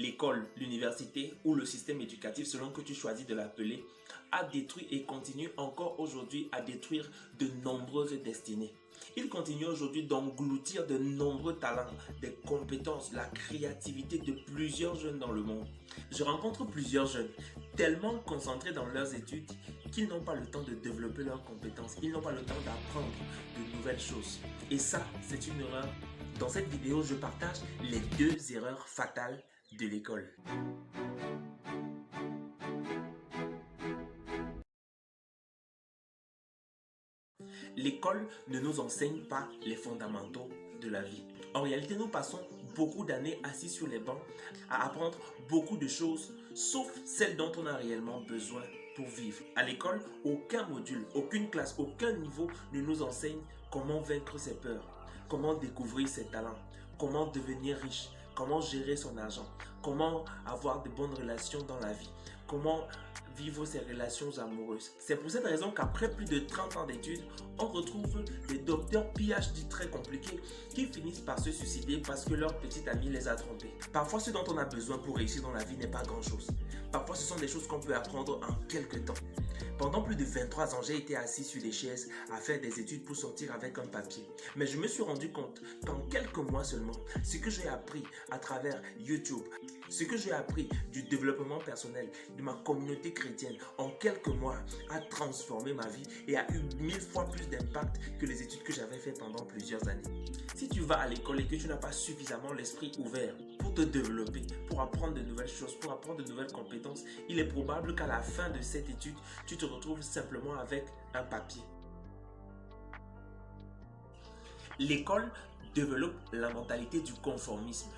l'école, l'université ou le système éducatif, selon que tu choisis de l'appeler, a détruit et continue encore aujourd'hui à détruire de nombreuses destinées. Il continue aujourd'hui d'engloutir de nombreux talents, des compétences, la créativité de plusieurs jeunes dans le monde. Je rencontre plusieurs jeunes tellement concentrés dans leurs études qu'ils n'ont pas le temps de développer leurs compétences, ils n'ont pas le temps d'apprendre de nouvelles choses. Et ça, c'est une erreur. Dans cette vidéo, je partage les 2 erreurs fatales de l'école. L'école ne nous enseigne pas les fondamentaux de la vie. En réalité, nous passons beaucoup d'années assis sur les bancs à apprendre beaucoup de choses, sauf celles dont on a réellement besoin pour vivre. À l'école, aucun module, aucune classe, aucun niveau ne nous enseigne comment vaincre ses peurs, comment découvrir ses talents, comment devenir riche, comment gérer son argent, comment avoir de bonnes relations dans la vie, comment vivre ses relations amoureuses. C'est pour cette raison qu'après plus de 30 ans d'études, on retrouve des docteurs PhD très compliqués qui finissent par se suicider parce que leur petite amie les a trompés. Parfois, ce dont on a besoin pour réussir dans la vie n'est pas grand-chose. Parfois, ce sont des choses qu'on peut apprendre en quelques temps. Pendant plus de 23 ans, j'ai été assis sur des chaises à faire des études pour sortir avec un papier. Mais je me suis rendu compte qu'en quelques mois seulement, ce que j'ai appris à travers YouTube, ce que j'ai appris du développement personnel, de ma communauté chrétienne, en quelques mois, a transformé ma vie et a eu 1000 fois plus d'impact que les études que j'avais faites pendant plusieurs années. Si tu vas à l'école et que tu n'as pas suffisamment l'esprit ouvert pour te développer, pour apprendre de nouvelles choses, pour apprendre de nouvelles compétences, il est probable qu'à la fin de cette étude, tu te retrouves simplement avec un papier. L'école développe la mentalité du conformisme.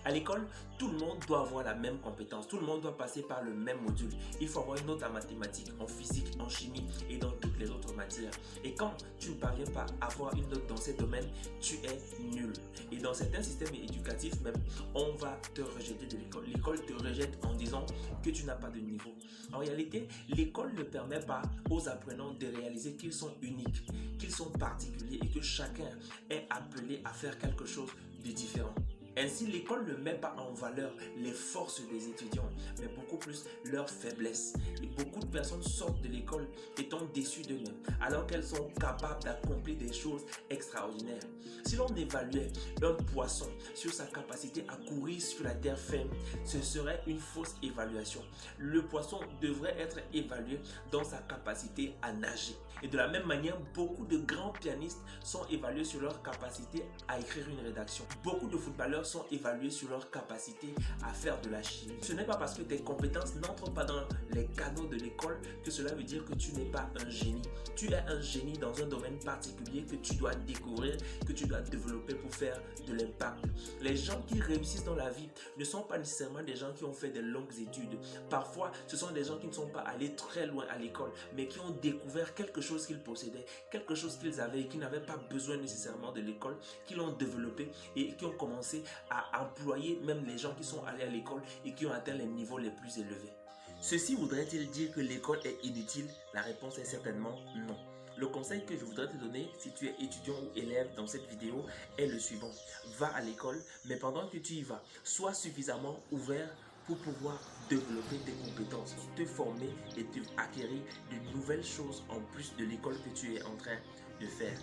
À l'école, tout le monde doit avoir la même compétence, tout le monde doit passer par le même module. Il faut avoir une note en mathématiques, en physique, en chimie et dans toutes les autres matières. Et quand tu ne parviens pas à avoir une note dans ces domaines, tu es nul. Et dans certains systèmes éducatifs même, on va te rejeter de l'école. L'école te rejette en disant que tu n'as pas de niveau. En réalité, l'école ne permet pas aux apprenants de réaliser qu'ils sont uniques, qu'ils sont particuliers et que chacun est appelé à faire quelque chose de différent. Ainsi, l'école ne met pas en valeur les forces des étudiants, mais beaucoup plus leurs faiblesses. Et beaucoup de personnes sortent de l'école étant déçues d'eux-mêmes, alors qu'elles sont capables d'accomplir des choses extraordinaires. Si l'on évaluait un poisson sur sa capacité à courir sur la terre ferme, ce serait une fausse évaluation. Le poisson devrait être évalué dans sa capacité à nager. Et de la même manière, beaucoup de grands pianistes sont évalués sur leur capacité à écrire une rédaction. Beaucoup de footballeurs sont évalués sur leur capacité à faire de la chimie. Ce n'est pas parce que tes compétences n'entrent pas dans les canaux de l'école que cela veut dire que tu n'es pas un génie. Tu es un génie dans un domaine particulier que tu dois découvrir, que tu dois développer pour faire de l'impact. Les gens qui réussissent dans la vie ne sont pas nécessairement des gens qui ont fait de longues études. Parfois, ce sont des gens qui ne sont pas allés très loin à l'école, mais qui ont découvert quelque chose qu'ils possédaient, quelque chose qu'ils avaient et qui n'avaient pas besoin nécessairement de l'école, qui l'ont développé et qui ont commencé à employer même les gens qui sont allés à l'école et qui ont atteint les niveaux les plus élevés. Ceci voudrait-il dire que l'école est inutile? La réponse est certainement non. Le conseil que je voudrais te donner si tu es étudiant ou élève dans cette vidéo est le suivant. Va à l'école, mais pendant que tu y vas, sois suffisamment ouvert pour pouvoir développer tes compétences, te former et acquérir de nouvelles choses en plus de l'école que tu es en train de faire.